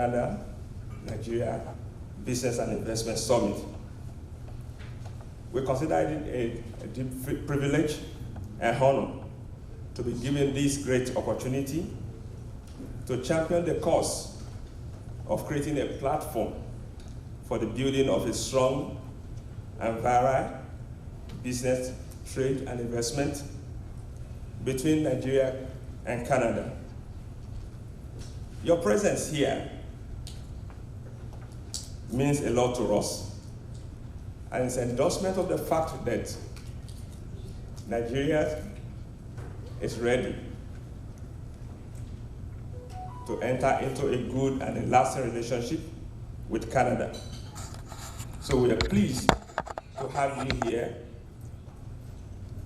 Canada, Nigeria Business and Investment Summit. We consider it a deep privilege and honor to be given this great opportunity to champion the cause of creating a platform for the building of a strong and varied business, trade, and investment between Nigeria and Canada. Your presence here means a lot to us, and it's an endorsement of the fact that Nigeria is ready to enter into a good and a lasting relationship with Canada. So we are pleased to have you here.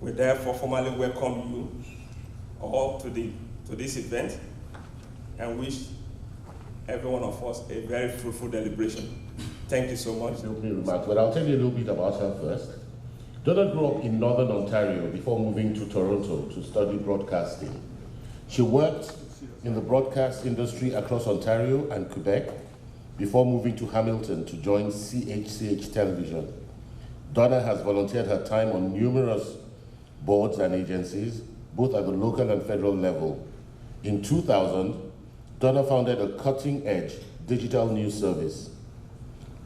We therefore formally welcome you all to this event and wish every one of us a very fruitful deliberation. Thank you so much. Well, I'll tell you a little bit about her first. Donna grew up in Northern Ontario before moving to Toronto to study broadcasting. She worked in the broadcast industry across Ontario and Quebec before moving to Hamilton to join CHCH Television. Donna has volunteered her time on numerous boards and agencies, both at the local and federal level. In 2000, Donna founded a cutting-edge digital news service.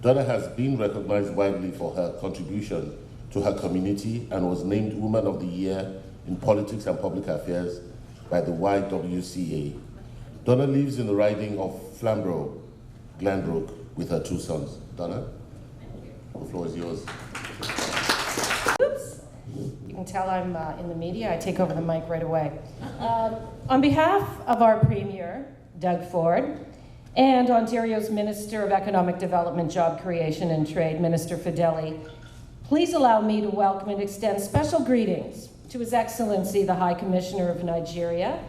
Donna has been recognized widely for her contribution to her community and was named Woman of the Year in Politics and Public Affairs by the YWCA. Donna lives in the riding of Flamborough, Glenbrook, with her 2 sons. Donna, the floor is yours. Oops. You can tell I'm in the media. I take over the mic right away. On behalf of our Premier, Doug Ford, and Ontario's Minister of Economic Development, Job Creation and Trade, Minister Fedeli, please allow me to welcome and extend special greetings to His Excellency, the High Commissioner of Nigeria,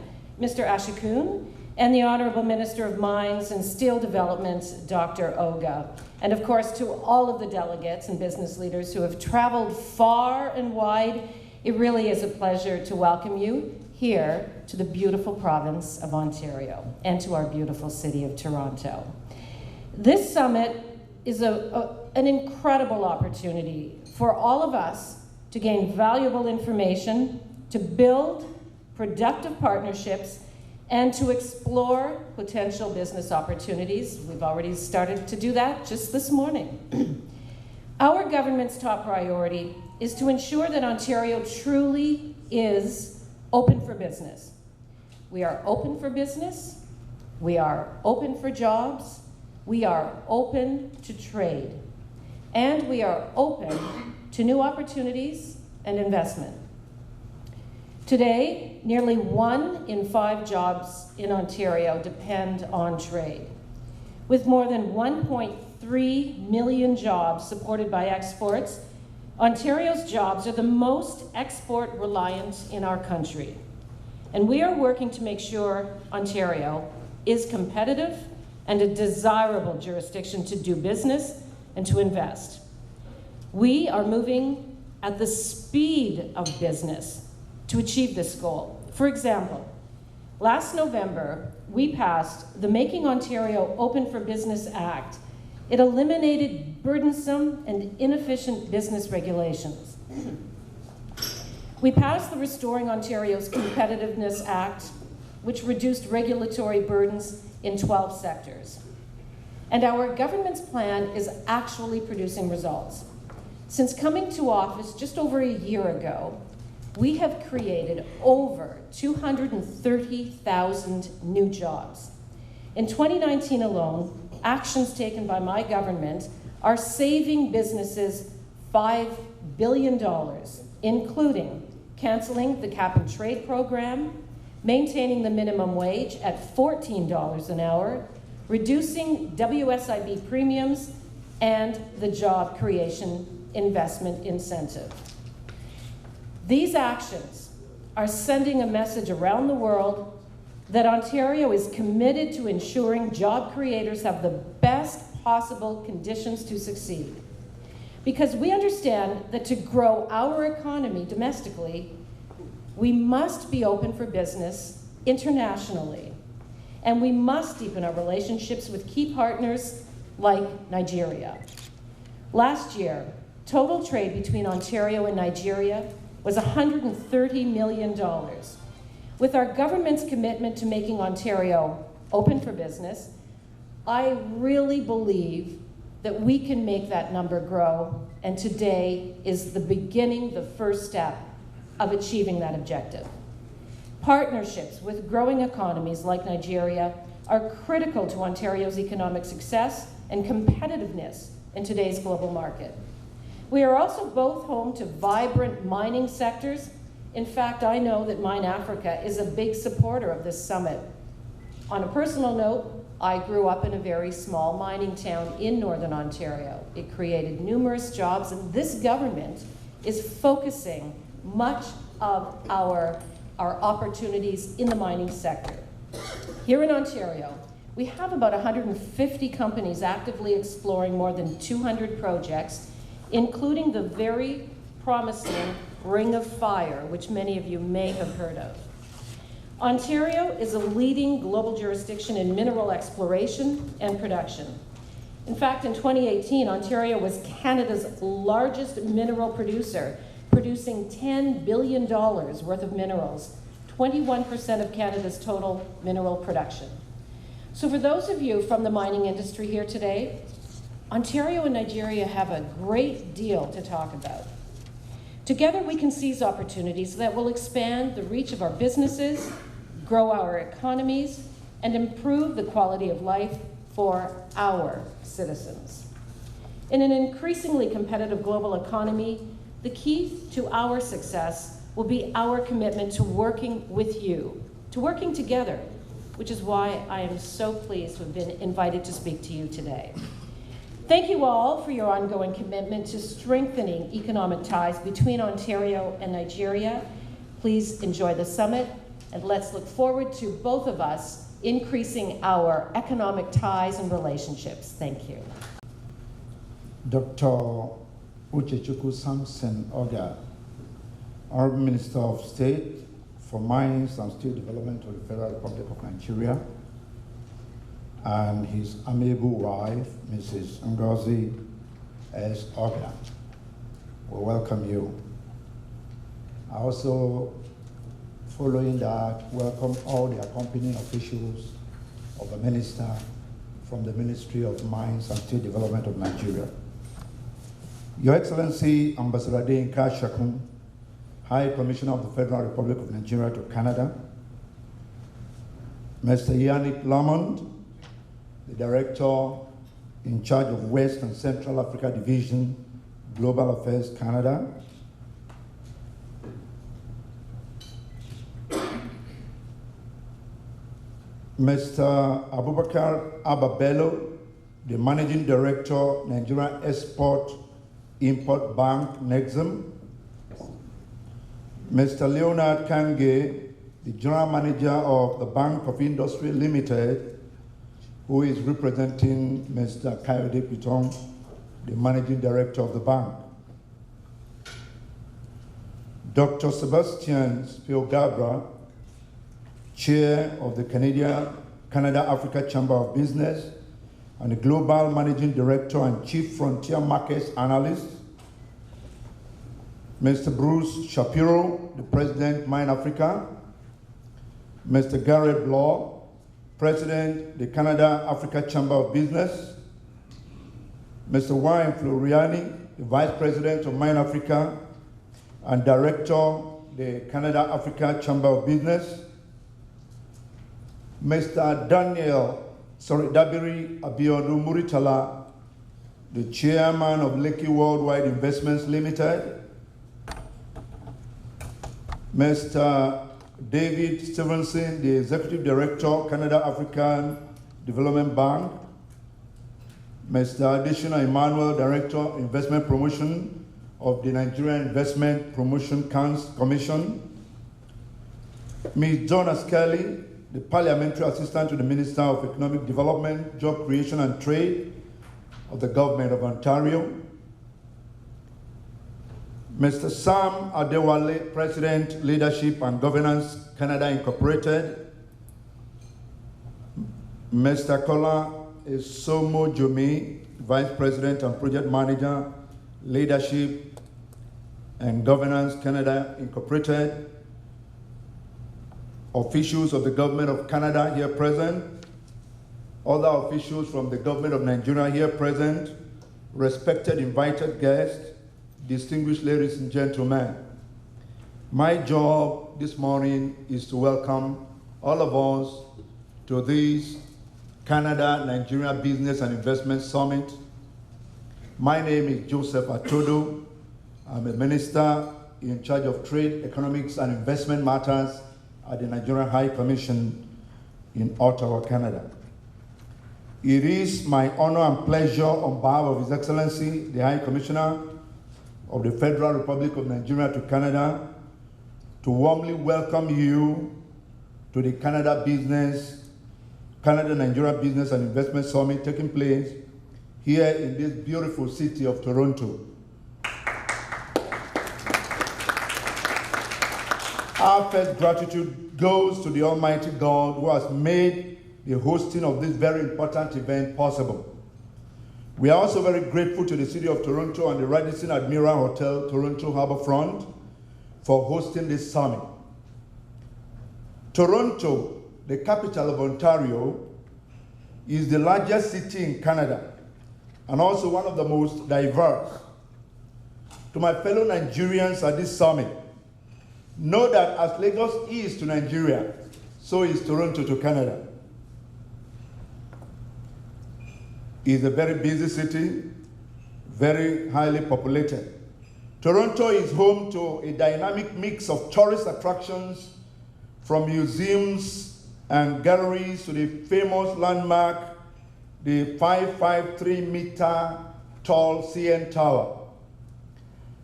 Mr. Ucheckuwku, and the Honorable Minister of Mines and Steel Development, Dr. Ogah, and of course to all of the delegates and business leaders who have traveled far and wide. It really is a pleasure to welcome you here to the beautiful province of Ontario and to our beautiful city of Toronto. This summit is an incredible opportunity for all of us to gain valuable information, to build productive partnerships, and to explore potential business opportunities. We've already started to do that just this morning. Our government's top priority is to ensure that Ontario truly is open for business. We are open for business, we are open for jobs, we are open to trade, and we are open to new opportunities and investment. Today, nearly 1 in 5 jobs in Ontario depend on trade. With more than 1.3 million jobs supported by exports, Ontario's jobs are the most export reliant in our country. And we are working to make sure Ontario is competitive and a desirable jurisdiction to do business and to invest. We are moving at the speed of business to achieve this goal. For example, last November, we passed the Making Ontario Open for Business Act. It eliminated burdensome and inefficient business regulations. We passed the Restoring Ontario's Competitiveness Act, which reduced regulatory burdens in 12 sectors. And our government's plan is actually producing results. Since coming to office just over a year ago, we have created over 230,000 new jobs. In 2019 alone, actions taken by my government are saving businesses $5 billion, including canceling the cap and trade program, maintaining the minimum wage at $14 an hour, reducing WSIB premiums, and the Job Creation Investment Incentive. These actions are sending a message around the world that Ontario is committed to ensuring job creators have the best possible conditions to succeed. Because we understand that to grow our economy domestically, we must be open for business internationally. and we must deepen our relationships with key partners like Nigeria. Last year, total trade between Ontario and Nigeria was $130 million. With our government's commitment to making Ontario open for business, I really believe that we can make that number grow, and today is the beginning, the first step of achieving that objective. Partnerships with growing economies like Nigeria are critical to Ontario's economic success and competitiveness in today's global market. We are also both home to vibrant mining sectors. In fact, I know that Mine Africa is a big supporter of this summit. On a personal note, I grew up in a very small mining town in Northern Ontario. It created numerous jobs, and this government is focusing much of our opportunities in the mining sector. Here in Ontario, we have about 150 companies actively exploring more than 200 projects, including the very promising Ring of Fire, which many of you may have heard of. Ontario is a leading global jurisdiction in mineral exploration and production. In fact, in 2018, Ontario was Canada's largest mineral producer, producing $10 billion worth of minerals, 21% of Canada's total mineral production. So for those of you from the mining industry here today, Ontario and Nigeria have a great deal to talk about. Together we can seize opportunities that will expand the reach of our businesses, grow our economies, and improve the quality of life for our citizens. In an increasingly competitive global economy, the key to our success will be our commitment to working with you, to working together, which is why I am so pleased to have been invited to speak to you today. Thank you all for your ongoing commitment to strengthening economic ties between Ontario and Nigeria. Please enjoy the summit, and let's look forward to both of us increasing our economic ties and relationships. Thank you. Dr. Ucheckuwku Sampson Ogah, Honorable Minister of State for Mines and Steel Development of the Federal Republic of Nigeria, and his amiable wife, Mrs. Ngozi S. Ogah. We welcome you. I also, following that, welcome all the accompanying officials of the minister from the Ministry of Mines and Steel Development of Nigeria. Your Excellency, Ambassador Adeyinka Shakun, High Commissioner of the Federal Republic of Nigeria to Canada, Mr. Yannick Lamond, the Director in charge of West and Central Africa Division, Global Affairs Canada, Mr. Abubakar Ababello, the Managing Director, Nigerian Export-Import Bank, NEXIM, Mr. Leonard Kange, the General Manager of the Bank of Industry Limited, who is representing Mr. Kayode Piton, the Managing Director of the bank. Dr. Sebastian Spielgabra, Chair of the Canada-Africa Chamber of Business and the Global Managing Director and Chief Frontier Markets Analyst. Mr. Bruce Shapiro, the President, Mine Africa. Mr. Garrett Bloor, President, the Canada-Africa Chamber of Business. Mr. Wayne Floriani, the Vice President of Mine Africa and Director, the Canada-Africa Chamber of Business. Mr. Dabiri Abiodun Muritala, the Chairman of Lekki Worldwide Investments Limited. Mr. David Stevenson, the Executive Director, Canada African Development Bank. Mr. Additional Emmanuel, Director, Investment Promotion of the Nigerian Investment Promotion Commission. Ms. Donna Skelly, the Parliamentary Assistant to the Minister of Economic Development, Job Creation and Trade of the Government of Ontario. Mr. Sam Adewale, President, Leadership and Governance, Canada Incorporated. Mr. Kola Somo Jomi, Vice President and Project Manager, Leadership and Governance Canada Incorporated, officials of the Government of Canada here present, other officials from the Government of Nigeria here present, respected invited guests, distinguished ladies and gentlemen. My job this morning is to welcome all of us to this Canada-Nigeria Business and Investment Summit. My name is Joseph Atodo. I'm a minister in charge of trade, economics, and investment matters at the Nigerian High Commission in Ottawa, Canada. It is my honor and pleasure on behalf of His Excellency, the High Commissioner of the Federal Republic of Nigeria to Canada, to warmly welcome you to the Canada-Nigeria Business and Investment Summit taking place here in this beautiful city of Toronto. Our first gratitude goes to the Almighty God who has made the hosting of this very important event possible. We are also very grateful to the City of Toronto and the Radisson Admiral Hotel, Toronto Harbourfront, for hosting this summit. Toronto, the capital of Ontario, is the largest city in Canada and also one of the most diverse. To my fellow Nigerians at this summit, know that as Lagos is to Nigeria, so is Toronto to Canada. It's a very busy city, very highly populated. Toronto is home to a dynamic mix of tourist attractions, from museums and galleries to the famous landmark, the 553-meter tall CN Tower.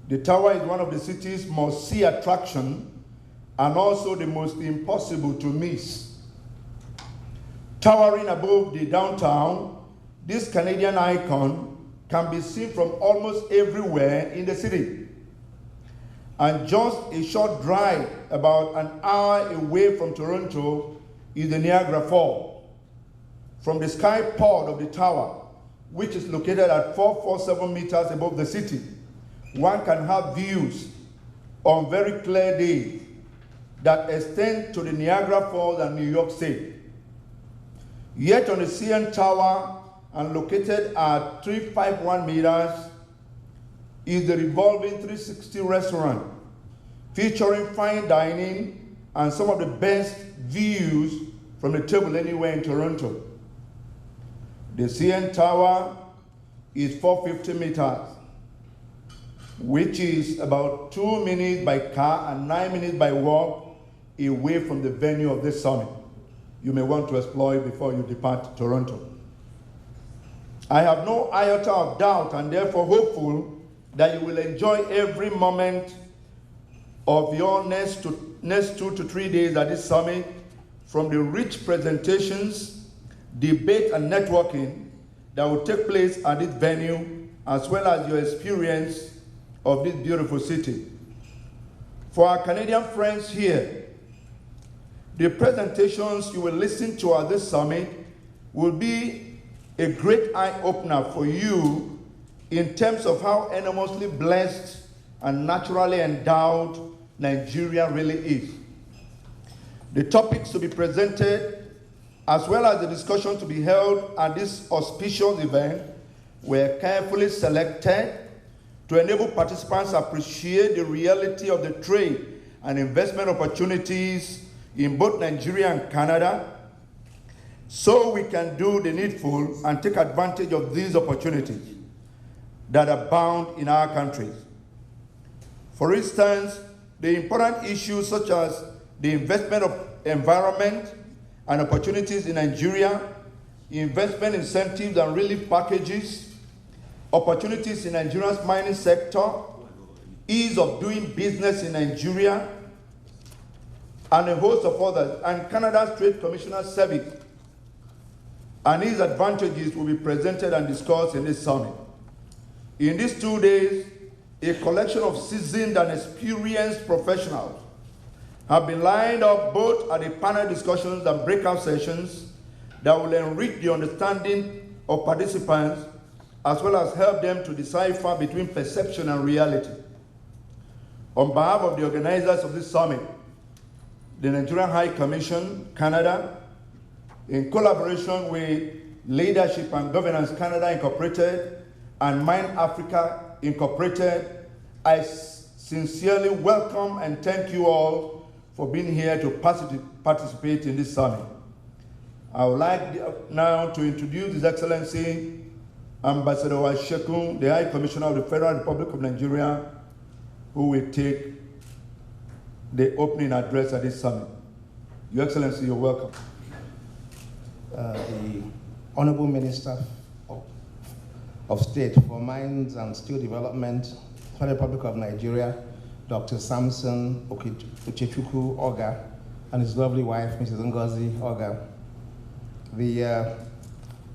The tower is one of the city's must-see attractions and also the most impossible to miss. Towering above the downtown, this Canadian icon can be seen from almost everywhere in the city. And just a short drive, about an hour away from Toronto, is the Niagara Falls. From the sky pod of the tower, which is located at 447 meters above the city, one can have views on very clear days that extend to the Niagara Falls and New York State. Yet on the CN Tower, and located at 351 meters, is the revolving 360 restaurant, featuring fine dining and some of the best views from the table anywhere in Toronto. The CN Tower is 450 meters, which is about 2 minutes by car and 9 minutes by walk away from the venue of this summit. You may want to explore it before you depart Toronto. I have no iota of doubt and therefore hopeful that you will enjoy every moment of your next 2 to 3 days at this summit, from the rich presentations, debate and networking that will take place at this venue, as well as your experience of this beautiful city. For our Canadian friends here, the presentations you will listen to at this summit will be a great eye-opener for you in terms of how enormously blessed and naturally endowed Nigeria really is. The topics to be presented, as well as the discussion to be held at this auspicious event, were carefully selected to enable participants to appreciate the reality of the trade and investment opportunities in both Nigeria and Canada, so we can do the needful and take advantage of these opportunities that abound in our countries. For instance, the important issues such as the investment of environment and opportunities in Nigeria, investment incentives and relief packages, opportunities in Nigeria's mining sector, ease of doing business in Nigeria, and a host of others, and Canada's Trade Commissioner Service. And these advantages will be presented and discussed in this summit. In these 2 days, a collection of seasoned and experienced professionals have been lined up both at the panel discussions and breakout sessions that will enrich the understanding of participants as well as help them to decipher between perception and reality. On behalf of the organizers of this summit, the Nigerian High Commission, Canada, in collaboration with Leadership and Governance Canada Incorporated and Mind Africa Incorporated, I sincerely welcome and thank you all for being here to participate in this summit. I would like now to introduce His Excellency Ambassador Ucheckuwku, the High Commissioner of the Federal Republic of Nigeria, who will take the opening address at this summit. Your Excellency, you're welcome. The Honorable Minister of State for Mines and Steel Development, Federal Republic of Nigeria, Dr. Sampson Ucheckuwku Ogah, and his lovely wife, Mrs. Ogah. The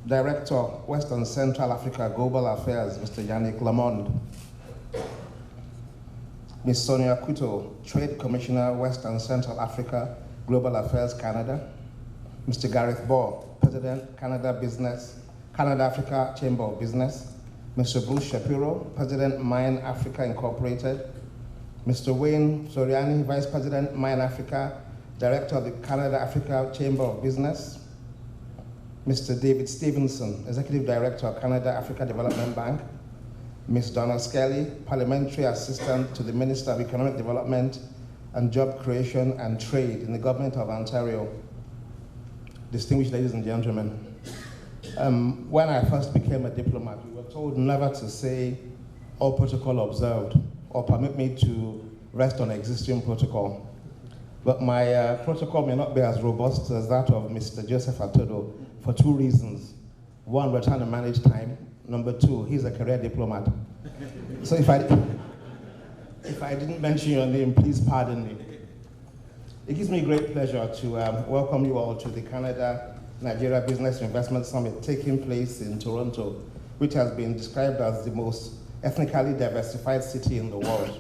Director, Western Central Africa Global Affairs, Mr. Yannick Lamond. Ms. Sonia Kuto, Trade Commissioner, Western Central Africa Global Affairs, Canada. Mr. Gareth Ball, President, Canada Africa Chamber of Business. Mr. Bruce Shapiro, President, Mine Africa Incorporated. Mr. Wayne Soriani, Vice President, Mine Africa, Director of the Canada Africa Chamber of Business. Mr. David Stevenson, Executive Director of Canada Africa Development Bank. Ms. Donna Skelly, Parliamentary Assistant to the Minister of Economic Development and Job Creation and Trade in the Government of Ontario. Distinguished ladies and gentlemen, when I first became a diplomat, we were told never to say all protocol observed or permit me to rest on existing protocol. But my protocol may not be as robust as that of Mr. Joseph Atodo for two reasons. One, we're trying to manage time. Number two, he's a career diplomat. So if I didn't mention your name, please pardon me. It gives me great pleasure to welcome you all to the Canada-Nigeria Business Investment Summit taking place in Toronto, which has been described as the most ethnically diversified city in the world.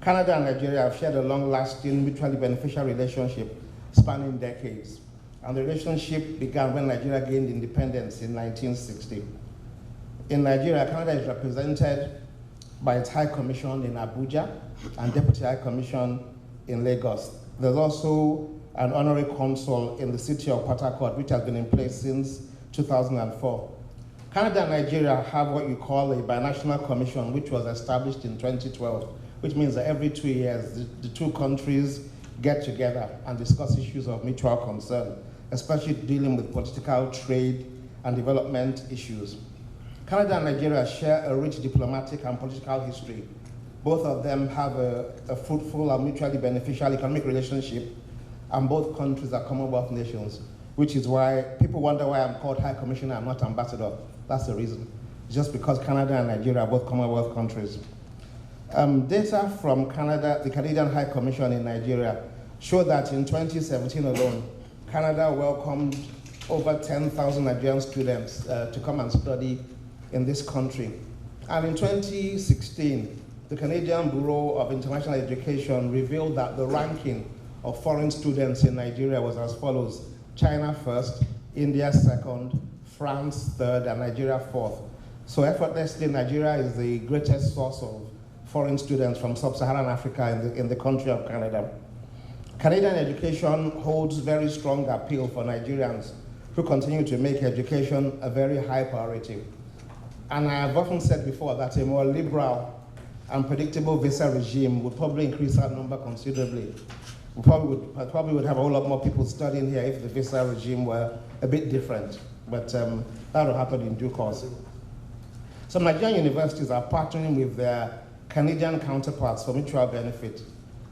Canada and Nigeria have shared a long-lasting, mutually beneficial relationship spanning decades. And the relationship began when Nigeria gained independence in 1960. In Nigeria, Canada is represented by its High Commission in Abuja and Deputy High Commission in Lagos. There's also an honorary consul in the city of Port Harcourt, which has been in place since 2004. Canada and Nigeria have what you call a binational commission, which was established in 2012, which means that every 2 years, the two countries get together and discuss issues of mutual concern, especially dealing with political, trade, and development issues. Canada and Nigeria share a rich diplomatic and political history. Both of them have a fruitful and mutually beneficial economic relationship, and both countries are Commonwealth nations, which is why people wonder why I'm called High Commissioner and not Ambassador. That's the reason. Just because Canada and Nigeria are both Commonwealth countries. Data from Canada, the Canadian High Commission in Nigeria, show that in 2017 alone, Canada welcomed over 10,000 Nigerian students to come and study in this country. And in 2016, the Canadian Bureau of International Education revealed that the ranking of foreign students in Nigeria was as follows: China first, India second, France third, and Nigeria fourth. So effortlessly, Nigeria is the greatest source of foreign students from sub-Saharan Africa in the country of Canada. Canadian education holds very strong appeal for Nigerians who continue to make education a very high priority. And I have often said before that a more liberal and predictable visa regime would probably increase that number considerably. We probably would have a whole lot more people studying here if the visa regime were a bit different, but that will happen in due course. Some Nigerian universities are partnering with their Canadian counterparts for mutual benefit.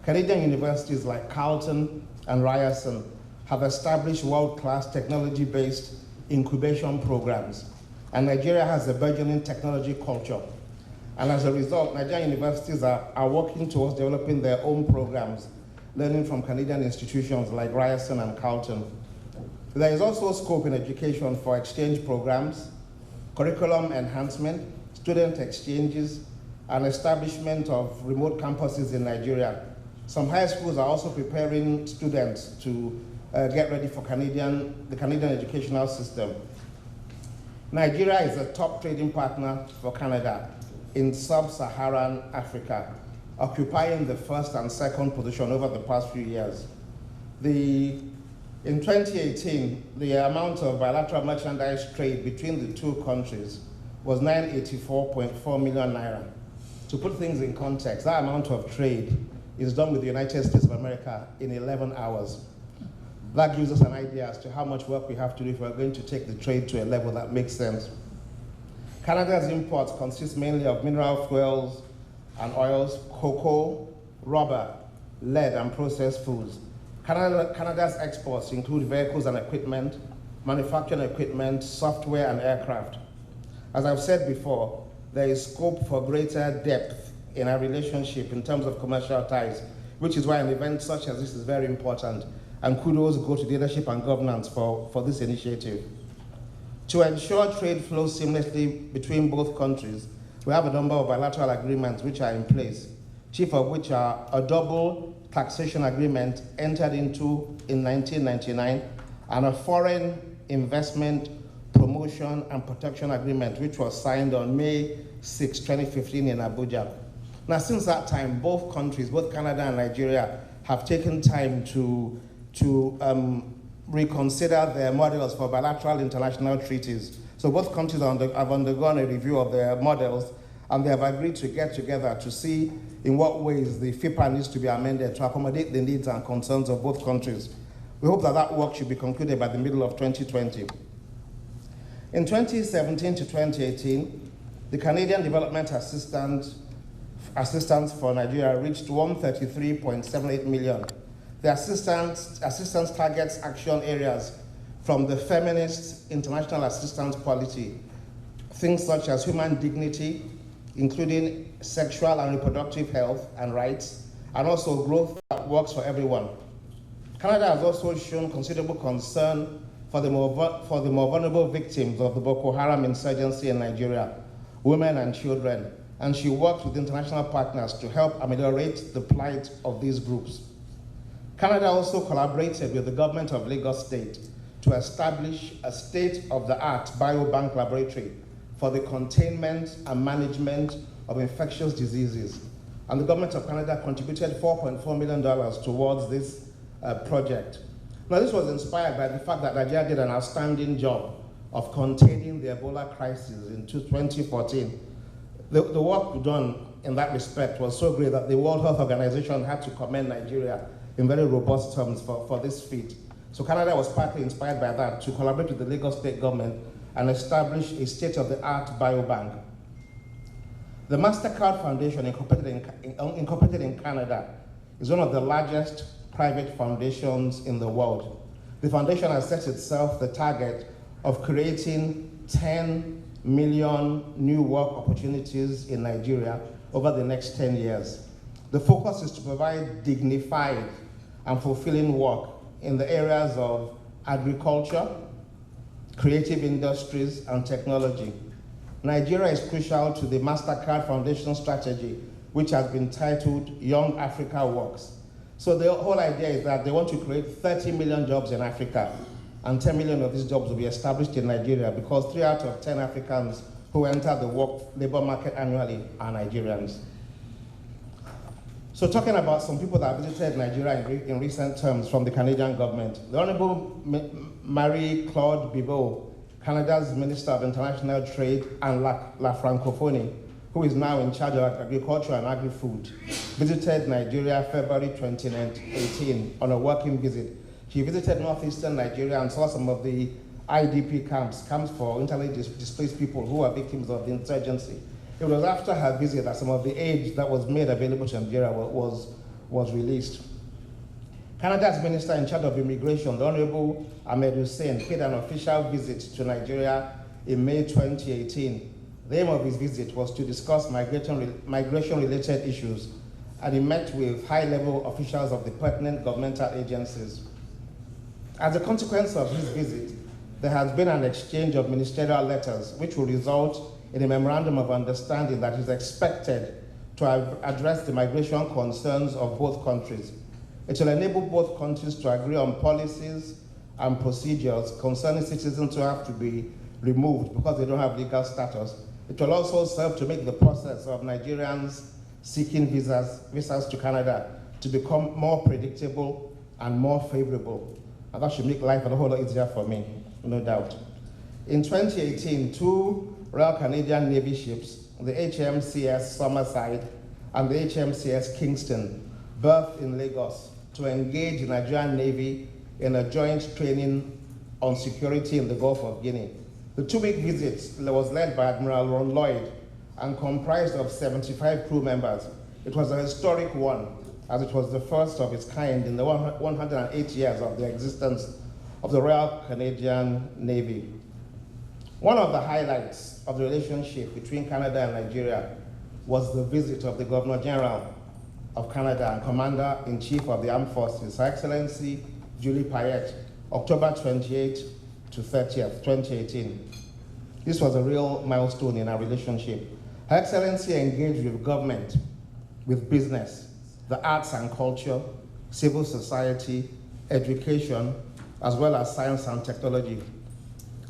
Canadian universities like Carleton and Ryerson have established world-class technology-based incubation programs, and Nigeria has a burgeoning technology culture. And as a result, Nigerian universities are working towards developing their own programs, learning from Canadian institutions like Ryerson and Carleton. There is also scope in education for exchange programs, curriculum enhancement, student exchanges, and establishment of remote campuses in Nigeria, Some high schools are also preparing students to get ready for the Canadian educational system. Nigeria is a top trading partner for Canada in sub-Saharan Africa, occupying the first and second position over the past few years. In 2018, the amount of bilateral merchandise trade between the two countries was 984.4 million naira. To put things in context, that amount of trade is done with the United States of America in 11 hours. That gives us an idea as to how much work we have to do if we're going to take the trade to a level that makes sense. Canada's imports consist mainly of mineral fuels and oils, cocoa, rubber, lead, and processed foods. Canada's exports include vehicles and equipment, manufacturing equipment, software, and aircraft. As I've said before, there is scope for greater depth in our relationship in terms of commercial ties, which is why an event such as this is very important, and kudos go to leadership and governance for this initiative. To ensure trade flows seamlessly between both countries, we have a number of bilateral agreements which are in place, chief of which are a double taxation agreement entered into in 1999 and a foreign investment promotion and protection agreement which was signed on May 6, 2015 in Abuja. Now, since that time, both countries, both Canada and Nigeria, have taken time to reconsider their models for bilateral international treaties. So both countries have undergone a review of their models, and they have agreed to get together to see in what ways the FIPA needs to be amended to accommodate the needs and concerns of both countries. We hope that that work should be concluded by the middle of 2020. In 2017 to 2018, the Canadian Development Assistance for Nigeria reached 133.78 million. The assistance targets action areas from the feminist international assistance policy, things such as human dignity, including sexual and reproductive health and rights, and also growth that works for everyone. Canada has also shown considerable concern for the more vulnerable victims of the Boko Haram insurgency in Nigeria, women and children, and she works with international partners to help ameliorate the plight of these groups. Canada also collaborated with the government of Lagos State to establish a state-of-the-art biobank laboratory for the containment and management of infectious diseases. And the government of Canada contributed $4.4 million towards this project. Now, this was inspired by the fact that Nigeria did an outstanding job of containing the Ebola crisis in 2014. The work done in that respect was so great that the World Health Organization had to commend Nigeria in very robust terms for this feat. So Canada was partly inspired by that to collaborate with the Lagos State government and establish a state-of-the-art biobank. The MasterCard Foundation, incorporated in Canada, is one of the largest private foundations in the world. The foundation has set itself the target of creating 10 million new work opportunities in Nigeria over the next 10 years. The focus is to provide dignified and fulfilling work in the areas of agriculture, creative industries, and technology. Nigeria is crucial to the MasterCard Foundation strategy, which has been titled Young Africa Works. So the whole idea is that they want to create 30 million jobs in Africa, and 10 million of these jobs will be established in Nigeria because 3 out of 10 Africans who enter the labor market annually are Nigerians. So talking about some people that visited Nigeria in recent terms from the Canadian government, the Honorable Marie-Claude Bibeau, Canada's Minister of International Trade and La Francophonie, who is now in charge of agriculture and agri-food, visited Nigeria February 2018 on a working visit. She visited northeastern Nigeria and saw some of the IDP camps for internally displaced people who are victims of the insurgency. It was after her visit that some of the aid that was made available to Nigeria was released. Canada's Minister in charge of immigration, the Honorable Ahmed Hussein, paid an official visit to Nigeria in May 2018. The aim of his visit was to discuss migration-related issues, and he met with high-level officials of the pertinent governmental agencies. As a consequence of his visit, there has been an exchange of ministerial letters, which will result in a memorandum of understanding that is expected to address the migration concerns of both countries. It will enable both countries to agree on policies and procedures concerning citizens who have to be removed because they don't have legal status. It will also serve to make the process of Nigerians seeking visas to Canada to become more predictable and more favorable. And that should make life a whole lot easier for me, no doubt. In 2018, 2 Royal Canadian Navy ships, the HMCS Summerside and the HMCS Kingston, berthed in Lagos to engage the Nigerian Navy in a joint training on security in the Gulf of Guinea. The 2-week visit was led by Admiral Ron Lloyd and comprised of 75 crew members. It was a historic one, as it was the first of its kind in the 108 years of the existence of the Royal Canadian Navy. One of the highlights of the relationship between Canada and Nigeria was the visit of the Governor General of Canada and Commander-in-Chief of the Armed Forces, Her Excellency Julie Payette, October 28 to 30th, 2018. This was a real milestone in our relationship. Her Excellency engaged with government, with business, the arts and culture, civil society, education, as well as science and technology.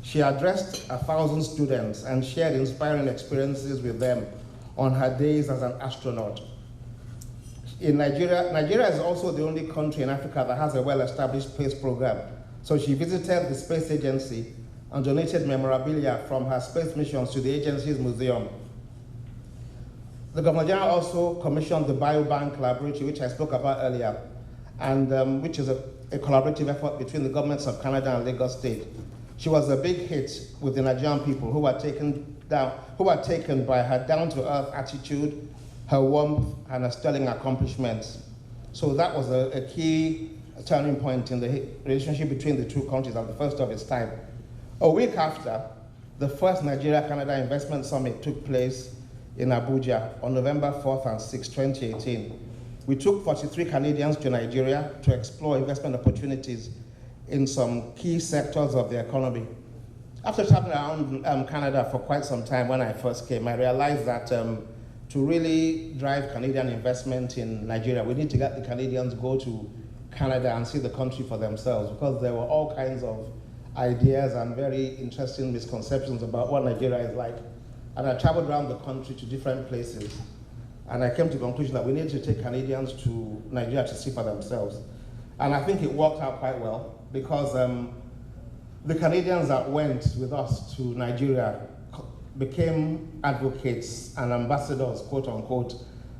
She addressed 1,000 students and shared inspiring experiences with them on her days as an astronaut. In Nigeria is also the only country in Africa that has a well-established space program. So she visited the space agency and donated memorabilia from her space missions to the agency's museum. The Governor General also commissioned the Biobank Laboratory, which I spoke about earlier, and which is a collaborative effort between the governments of Canada and Lagos State. She was a big hit with the Nigerian people who were taken by her down-to-earth attitude, her warmth, and her sterling accomplishments. So that was a key turning point in the relationship between the two countries and the first of its type. A week after, the first Nigeria-Canada Investment Summit took place in Abuja on November 4th and 6th, 2018. We took 43 Canadians to Nigeria to explore investment opportunities in some key sectors of the economy. After traveling around Canada for quite some time when I first came, I realized that to really drive Canadian investment in Nigeria, we need to get the Canadians go to Canada and see the country for themselves, because there were all kinds of ideas and very interesting misconceptions about what Nigeria is like. And I traveled around the country to different places, and I came to the conclusion that we need to take Canadians to Nigeria to see for themselves. And I think it worked out quite well, because the Canadians that went with us to Nigeria became advocates and ambassadors, quote unquote,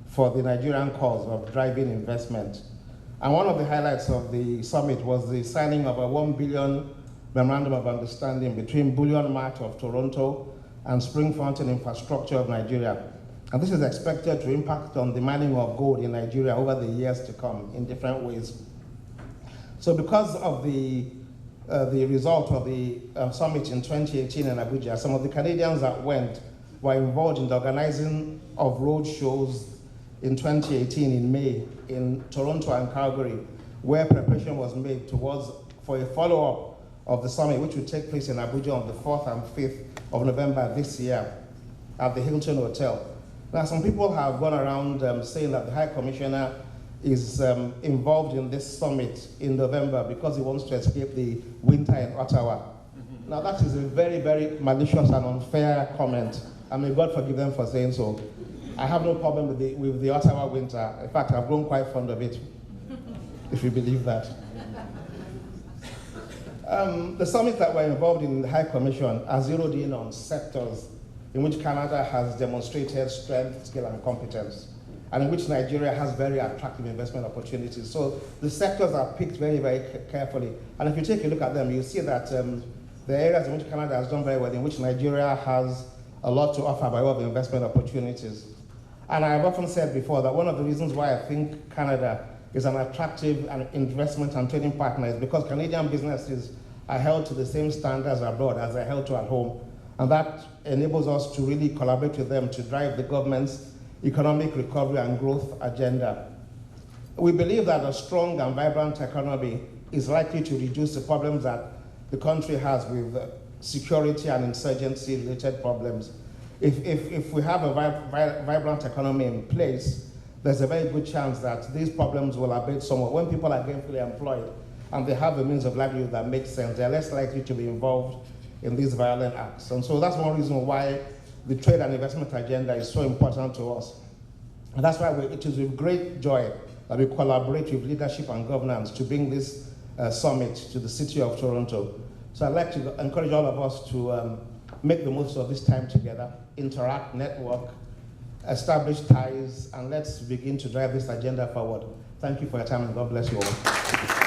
for the Nigerian cause of driving investment. And one of the highlights of the summit was the signing of a $1 billion memorandum of understanding between Bullion Mart of Toronto and Spring Fountain Infrastructure of Nigeria. And this is expected to impact on the mining of gold in Nigeria over the years to come in different ways. So because of the result of the summit in 2018 in Abuja, some of the Canadians that went were involved in the organizing of road shows in 2018 in May in Toronto and Calgary, where preparation was made for a follow-up of the summit, which will take place in Abuja on the 4th and 5th of November this year at the Hilton Hotel. Now, some people have gone around saying that the High Commissioner is involved in this summit in November because he wants to escape the winter in Ottawa. Now, that is a very, very malicious and unfair comment, and may God forgive them for saying so. I have no problem with the Ottawa winter. In fact, I've grown quite fond of it, if you believe that. The summits that were involved in the High Commission are zeroed in on sectors in which Canada has demonstrated strength, skill, and competence, and in which Nigeria has very attractive investment opportunities. So the sectors are picked very, very carefully. And if you take a look at them, you'll see that the areas in which Canada has done very well, in which Nigeria has a lot to offer by way of investment opportunities. And I've often said before that one of the reasons why I think Canada is an attractive investment and trading partner is because Canadian businesses are held to the same standards abroad as they're held to at home. And that enables us to really collaborate with them to drive the government's economic recovery and growth agenda. We believe that a strong and vibrant economy is likely to reduce the problems that the country has with security and insurgency-related problems. if we have a vibrant economy in place, there's a very good chance that these problems will abate somewhat. When people are gainfully employed and they have a means of livelihood that makes sense, they're less likely to be involved in these violent acts. And so that's one reason why the trade and investment agenda is so important to us. And that's why it is with great joy that we collaborate with leadership and governance to bring this summit to the city of Toronto. So I'd like to encourage all of us to make the most of this time together, interact, network, establish ties, and let's begin to drive this agenda forward. Thank you for your time, and God bless you all.